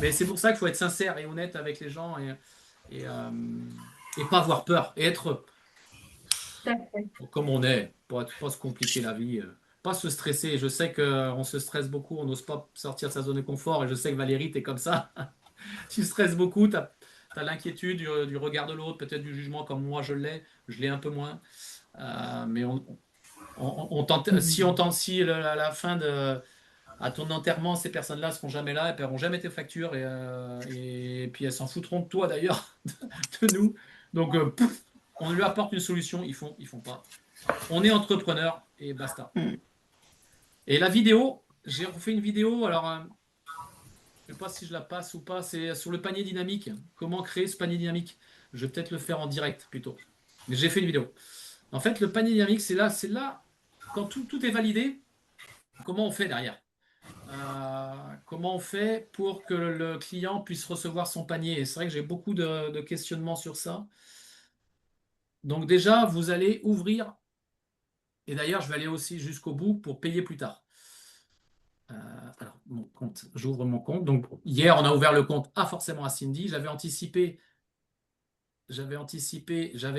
Mais c'est pour ça qu'il faut être sincère et honnête avec les gens et, euh, et pas avoir peur et être Tout à fait. comme on est, pas se compliquer la vie, pas se stresser. Je sais qu'on se stresse beaucoup, on n'ose pas sortir de sa zone de confort et je sais que Valérie, t'es comme ça. Tu stresses beaucoup, t'as l'inquiétude du regard de l'autre, peut-être du jugement comme moi je l'ai un peu moins. Mais si on tente, si à la fin à ton enterrement, ces personnes-là ne seront jamais là, elles ne paieront jamais tes factures et puis elles s'en foutront de toi d'ailleurs, de nous. Donc, pouf, on lui apporte une solution, ils font pas. On est entrepreneur et basta. Mm. Et la vidéo, j'ai refait une vidéo, alors je ne sais pas si je la passe ou pas, c'est sur le panier dynamique. Comment créer ce panier dynamique? Je vais peut-être le faire en direct plutôt. Mais j'ai fait une vidéo. En fait, le panier dynamique, c'est là, quand tout est validé, comment on fait derrière? Comment on fait pour que le client puisse recevoir son panier? Et c'est vrai que j'ai beaucoup de questionnements sur ça. Donc déjà, vous allez ouvrir, et d'ailleurs, je vais aller aussi jusqu'au bout pour payer plus tard. Alors, mon compte, j'ouvre mon compte. Donc hier, on a ouvert le compte forcément à Cindy. J'avais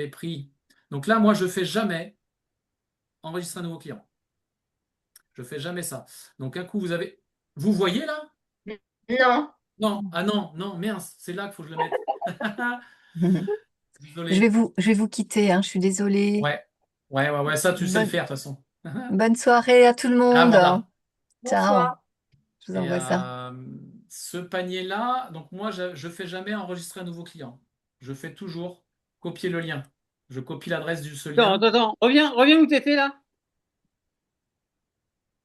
pris. Donc là, moi, je fais jamais enregistrer un nouveau client. Je fais jamais ça. Donc un coup, vous voyez là? Non, Non, ah non, non, merde, c'est là qu'il faut que je le mette. Désolé. Je vais vous quitter, hein, je suis désolée. Ouais, ouais, ça tu sais le Bonne, faire de toute façon. bonne soirée à tout le Ah, monde. Vanda. Ciao, bonsoir. je vous Et envoie ça. ce panier-là, donc moi je fais jamais enregistrer un nouveau client. Je fais toujours copier le lien. Je copie l'adresse de ce lien, Attends. Reviens où t'étais là.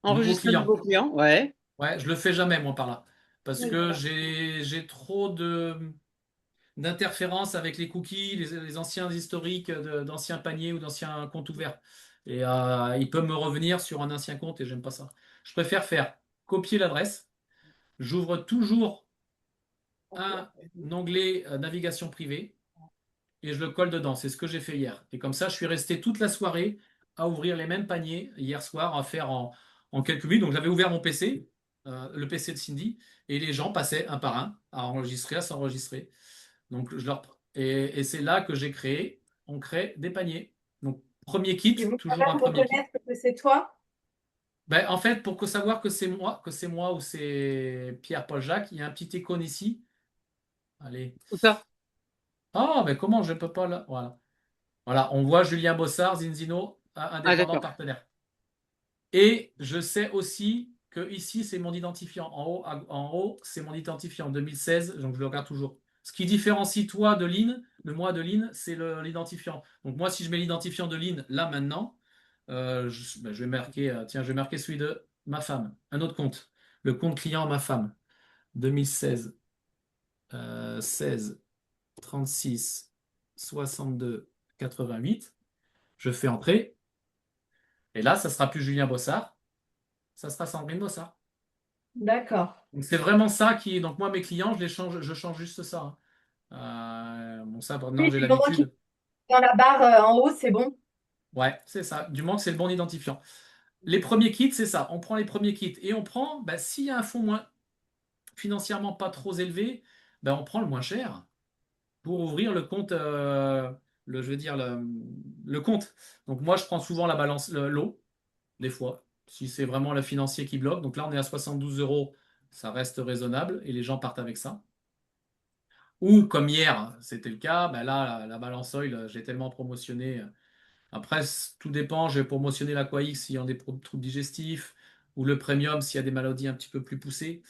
nouveau Enregistrer un client. nouveau client. Ouais. Ouais, je le fais jamais moi par là. Parce que D'accord. j'ai trop d'interférences avec les cookies, les anciens historiques d'anciens paniers ou d'anciens comptes ouverts. Et il peut me revenir sur un ancien compte et j'aime pas ça. Je préfère faire copier l'adresse. J'ouvre toujours un onglet navigation privée et je le colle dedans. C'est ce que j'ai fait hier. Et comme ça, je suis resté toute la soirée à ouvrir les mêmes paniers hier soir, à faire en quelques minutes. Donc j'avais ouvert mon PC, le PC de Cindy, et les gens passaient un par un à enregistrer, à s'enregistrer. Donc et c'est là que on crée des paniers. Donc premier kit, Ils vont toujours un savoir premier kit. reconnaître que c'est toi? Ben, en fait, pour savoir que c'est moi ou c'est Pierre-Paul Jacques, il y a un petit icône ici. Allez. Où ça? Ah, mais comment je peux pas là? Voilà. Voilà, on voit Julien Bossard, Zinzino, Ah, indépendant d'accord. partenaire. Et je sais aussi que ici, c'est mon identifiant. En haut, c'est mon identifiant 2016, donc je le regarde toujours. Ce qui différencie toi de Lynn, de moi de Lynn, c'est l'identifiant. Donc moi, si je mets l'identifiant de Lynn là maintenant, je vais marquer, tiens, je vais marquer celui de ma femme, un autre compte. Le compte client ma femme, 2016, 16, 36, 62, 88. Je fais entrer. Et là, ça sera plus Julien Bossard, ça sera Sandrine Bossard. D'accord. Donc c'est vraiment ça qui est. Donc moi, mes clients, je change juste ça, hein. Bon, ça, Oui, maintenant, j'ai du moment qu'il l'habitude. est dans la barre en haut, c'est bon. Ouais, c'est ça. Du moment que c'est le bon identifiant. Les premiers kits, c'est ça. On prend les premiers kits et on prend, bah, s'il y a un fonds moins financièrement pas trop élevé, bah, on prend le moins cher pour ouvrir le compte, je veux dire le compte. Donc moi, je prends souvent la balance, l'eau, des fois, si c'est vraiment le financier qui bloque. Donc là, on est à 72 euros, ça reste raisonnable et les gens partent avec ça. Ou comme hier, c'était le cas, ben là, la balance oil, j'ai tellement promotionné. Après, tout dépend, j'ai promotionné l'Aqua-X s'il y a des troubles digestifs, ou le premium s'il y a des maladies un petit peu plus poussées,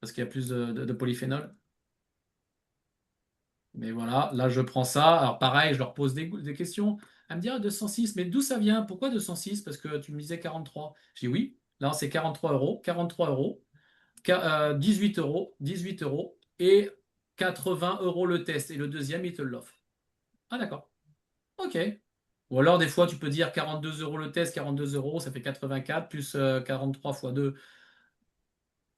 parce qu'il y a plus de polyphénol. Mais voilà, là, je prends ça. Alors pareil, je leur pose des questions. Elle me dit, ah, 206, mais d'où ça vient? Pourquoi 206? Parce que tu me disais 43. Je dis oui, là, c'est 43 euros. 43 euros. 18 euros, et 80 euros le test. Et le deuxième, il te l'offre. Ah, d'accord. OK. Ou alors, des fois, tu peux dire 42 euros le test, 42 euros, ça fait 84, plus 43 fois 2.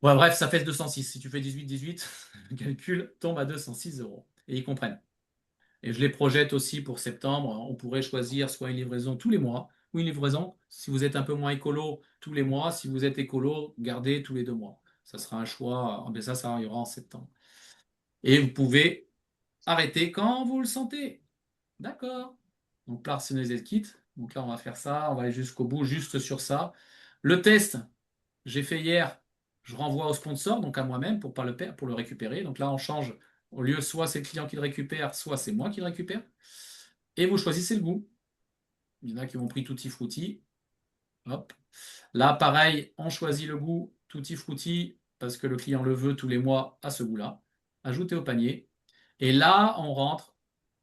Ouais, bref, ça fait 206. Si tu fais 18, le calcul tombe à 206 euros. Et ils comprennent. Et je les projette aussi pour septembre. On pourrait choisir soit une livraison tous les mois, ou une livraison, si vous êtes un peu moins écolo, tous les mois. Si vous êtes écolo, gardez tous les 2 mois. Ça sera un choix. Mais ça arrivera en septembre. Et vous pouvez arrêter quand vous le sentez. D'accord. Donc, personnaliser kit. Donc là, on va faire ça. On va aller jusqu'au bout, juste sur ça. Le test, j'ai fait hier. Je renvoie au sponsor, donc à moi-même, pour pas pour le récupérer. Donc là, on change. Au lieu, soit c'est le client qui le récupère, soit c'est moi qui le récupère. Et vous choisissez le goût. Il y en a qui ont pris Tutti Frutti. Hop. Là, pareil, on choisit le goût Tutti Frutti parce que le client le veut tous les mois à ce goût-là. Ajouter au panier. Et là, on rentre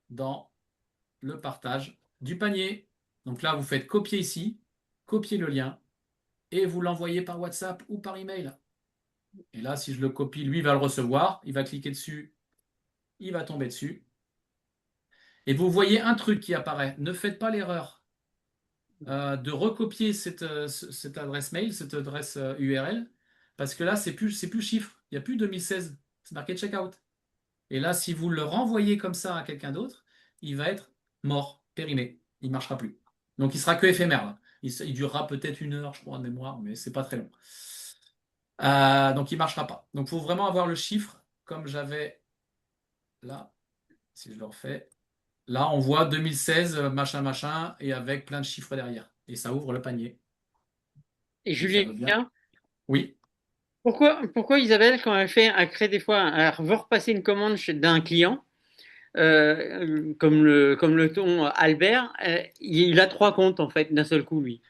dans le partage du panier. Donc là, vous faites copier ici, copier le lien et vous l'envoyez par WhatsApp ou par email. Et là, si je le copie, lui va le recevoir, il va cliquer dessus, il va tomber dessus. Et vous voyez un truc qui apparaît. Ne faites pas l'erreur de recopier cette adresse mail, cette adresse URL, parce que là, c'est plus chiffre. Il n'y a plus 2016. C'est marqué checkout. Et là, si vous le renvoyez comme ça à quelqu'un d'autre, il va être mort, périmé. Il ne marchera plus. Donc, il sera que éphémère, là. Il durera peut-être 1 heure, je crois, de mémoire, mais c'est pas très long. Donc, il ne marchera pas. Donc, il faut vraiment avoir le chiffre, comme j'avais là, si je le refais. Là, on voit 2016, machin, machin, et avec plein de chiffres derrière. Et ça ouvre le panier. Et Donc, ça veut bien. Julien, Oui. pourquoi Isabelle, quand elle crée des fois, elle veut repasser une commande d'un client, comme le ton Albert, il a 3 comptes en fait d'un seul coup, lui.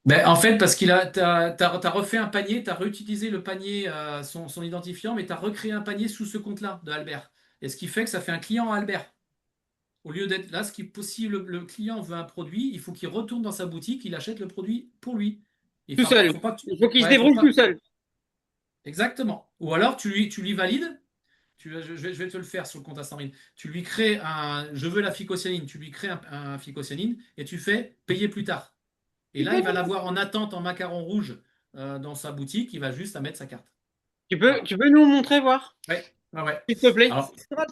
Ben, en fait, parce t'as refait un panier, t'as réutilisé le panier, son identifiant, mais t'as recréé un panier sous ce compte-là de Albert. Et ce qui fait que ça fait un client à Albert. Au lieu d'être là, si le client veut un produit, il faut qu'il retourne dans sa boutique, il achète le produit pour lui. Tout seul. Faut pas que Il faut qu'il se ouais, faut débrouille tout pas. seul. Exactement. Ou alors tu lui valides. Je vais te le faire sur le compte à Sandrine. Tu lui crées je veux la phycocyanine. Tu lui crées un phycocyanine et tu fais payer plus tard. Et Tu là, peux il va l'avoir en attente en macaron rouge dans sa boutique. Il va juste à mettre sa carte. Tu peux, Voilà. tu peux nous montrer voir, Ouais, ouais, ouais. s'il te plaît?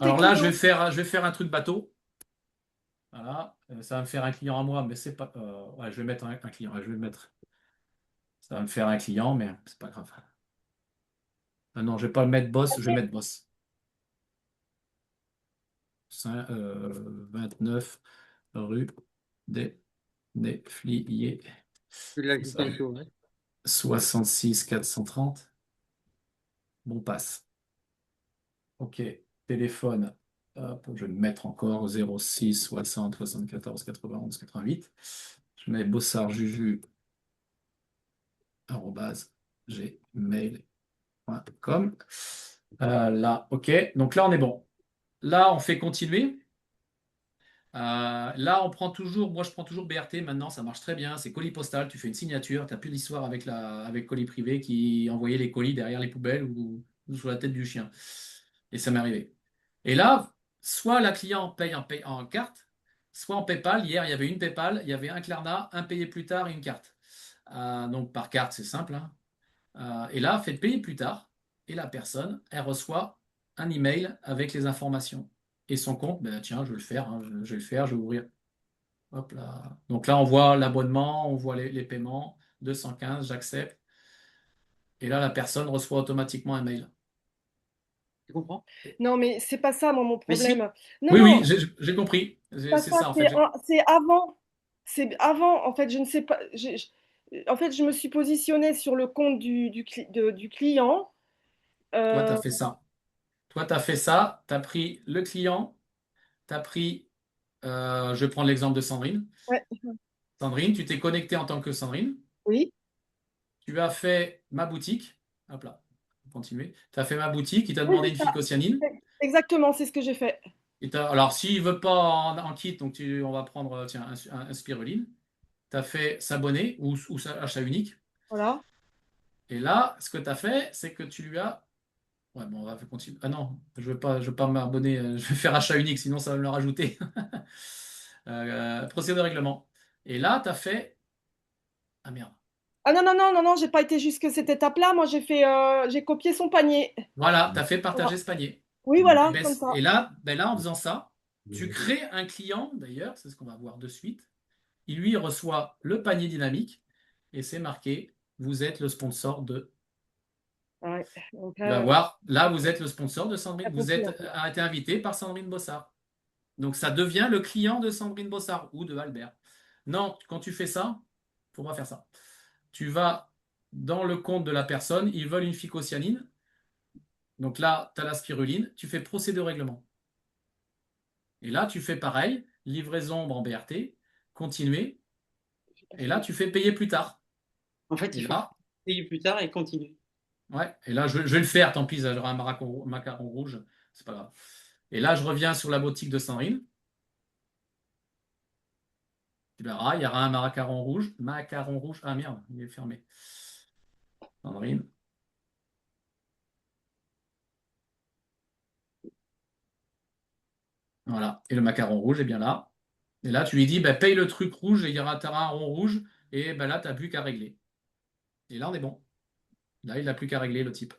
Alors là, je vais faire un truc bateau. Voilà. Ça va me faire un client à moi, mais c'est pas. Ouais, je vais mettre un client. Ouais, je vais le mettre. Ça va me faire un client, mais c'est pas grave. Ah non, je vais pas le mettre boss. Je vais mettre boss. 29 rue des Néfliers. Je l'ajoute en dessous, ouais. 66 430. Bon passe. Ok. Téléphone. Hop, je vais le mettre encore 06 60 74 91 88. Je mets bossardjuju arobase gmail.com. Là, ok. Donc là, on est bon. Là, on fait continuer. Là, moi je prends toujours BRT maintenant, ça marche très bien. C'est colis postal, tu fais une signature, tu n'as plus d'histoire avec colis privé qui envoyait les colis derrière les poubelles ou sous la tête du chien. Et ça m'est arrivé. Et là, soit la client paye en carte, soit en PayPal. Hier, il y avait une PayPal, il y avait un Klarna, un payé plus tard et une carte. Donc par carte, c'est simple, hein. Et là, faites payer plus tard. Et la personne, elle reçoit un email avec les informations. Et son compte, ben, tiens, je vais le faire, hein, je vais le faire, je vais ouvrir. Hop là. Donc là, on voit l'abonnement, on voit les paiements. 215, j'accepte. Et là, la personne reçoit automatiquement un mail. Tu comprends? Non, mais c'est pas ça, moi, mon Mais si. problème. Non, Oui, oui, non, j'ai compris. pas C'est ça, ça, en fait. c'est avant. C'est avant, en fait, je ne sais pas. En fait, je me suis positionnée sur le compte du client. Toi, tu as Euh, fait ça. Toi, tu as fait ça. Tu as pris le client. Tu as pris. Je vais prendre l'exemple de Sandrine. ouais, Sandrine, tu t'es connecté en tant que Sandrine. oui, Tu as fait ma boutique. Hop là, continuer. Tu as fait ma boutique, il t'a oui, demandé c'est une ça. phycocyanine. Exactement, c'est ce que j'ai fait. Alors, s'il ne veut pas en kit, donc on va prendre tiens, un spiruline. Tu as fait s'abonner ou achat unique. Voilà. Et là, ce que tu as fait, c'est que tu lui as. Ouais, bon, on va continuer. Ah non, je vais pas m'abonner. Je vais faire achat unique, sinon ça va me le rajouter. Procédure de règlement. Et là, tu as fait. Ah merde. Ah non, non, non, non, non, j'ai pas été jusque cette étape-là. Moi, j'ai copié son panier. Voilà, tu as fait Voilà. partager ce panier. Oui, Et, voilà, ben, comme ça. et là, ben là, en faisant ça, tu crées un client, d'ailleurs, c'est ce qu'on va voir de suite. Il lui reçoit le panier dynamique et c'est marqué, vous êtes le sponsor de. Ouais. Donc Tu vas voir, là, vous êtes le sponsor de ça Sandrine. Vous confie êtes un peu. a été invité par Sandrine Bossard. Donc, ça devient le client de Sandrine Bossard ou de Albert. Non, quand tu fais ça, il faut pas faire ça. Tu vas dans le compte de la personne, ils veulent une phycocyanine. Donc là, tu as la spiruline, tu fais procédé au règlement. Et là, tu fais pareil, livraison en BRT, continuer. Et là, tu fais payer plus tard. En fait, Et il faut là, payer plus tard et continuer. ouais, et là, je vais le faire, tant pis, j'aurai un macaron rouge, c'est pas grave. Et là, je reviens sur la boutique de Sandrine. Tu verras, il y aura un macaron rouge. Macaron rouge. Ah merde, il est fermé. Sandrine. Voilà. Et le macaron rouge est bien là. Et là, tu lui dis, bah, paye le truc rouge et il y aura un rond rouge. Et bah, là, tu n'as plus qu'à régler. Et là, on est bon. Là, il n'a plus qu'à régler, le type.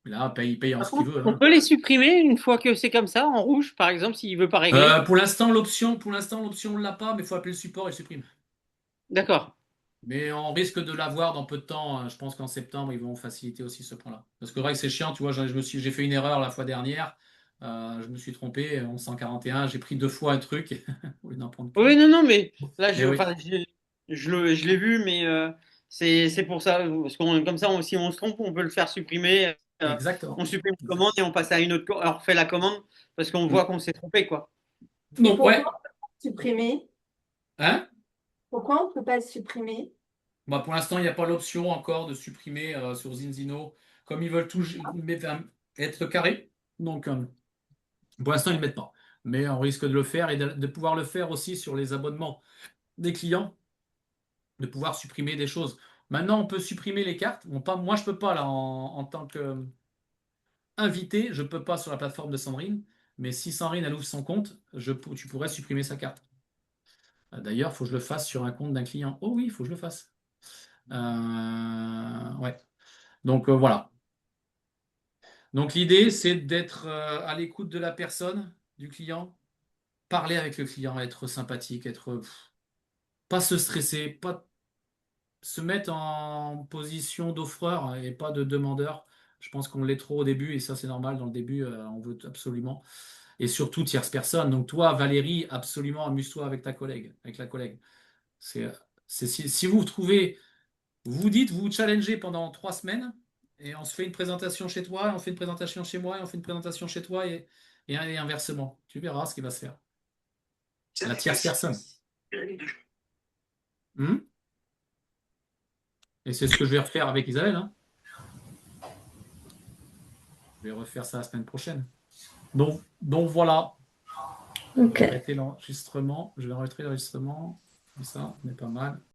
Et là, il paye en ce qu'il veut, On hein. peut les supprimer une fois que c'est comme ça, en rouge, par exemple, s'il veut pas régler. Pour l'instant, l'option, on ne l'a pas, mais il faut appeler le support et le supprime. D'accord. Mais on risque de l'avoir dans peu de temps, hein. Je pense qu'en septembre, ils vont faciliter aussi ce point-là. Parce que vrai que c'est chiant, tu vois, j'ai fait une erreur la fois dernière. Je me suis trompé, 1141, j'ai pris 2 fois un truc au lieu d'en prendre qu'une. Oui, non, non, mais là, Mais oui, enfin, je l'ai vu, mais c'est pour ça, parce qu'on comme ça, si on se trompe, on peut le faire supprimer. On exactement. supprime la commande et Exactement. on passe à une autre, on refait la commande parce qu'on voit Mm. qu'on s'est trompé, quoi. Et Donc, pourquoi ouais. on peut pas le supprimer? Hein? Pourquoi on ne peut pas le supprimer? Bah, pour l'instant, il n'y a pas l'option encore de supprimer sur Zinzino, comme ils veulent tout être carrés. Donc, pour l'instant, ils ne le mettent pas. Mais on risque de le faire et de pouvoir le faire aussi sur les abonnements des clients, de pouvoir supprimer des choses. Maintenant, on peut supprimer les cartes. Bon, pas, moi, je peux pas là en tant qu'invité, je peux pas sur la plateforme de Sandrine. Mais si Sandrine elle ouvre son compte, tu pourrais supprimer sa carte. D'ailleurs, il faut que je le fasse sur un compte d'un client. Oh oui, il faut que je le fasse. Ouais. Donc voilà. Donc l'idée, c'est d'être à l'écoute de la personne, du client, parler avec le client, être sympathique, pas se stresser, pas se mettre en position d'offreur et pas de demandeur. Je pense qu'on l'est trop au début et ça c'est normal. Dans le début, on veut absolument. Et surtout tierce personne. Donc toi, Valérie, absolument amuse-toi avec ta collègue, avec la collègue. C'est, si vous trouvez, vous dites, vous vous challengez pendant 3 semaines et on se fait une présentation chez toi, et on fait une présentation chez moi et on fait une présentation chez toi et inversement. Tu verras ce qui va se faire. La tierce personne. Hmm. Et c'est ce que je vais refaire avec Isabelle, hein. Je vais refaire ça la semaine prochaine. Donc voilà. Je Ok. vais arrêter l'enregistrement. Je vais arrêter l'enregistrement. Comme ça, on est pas mal.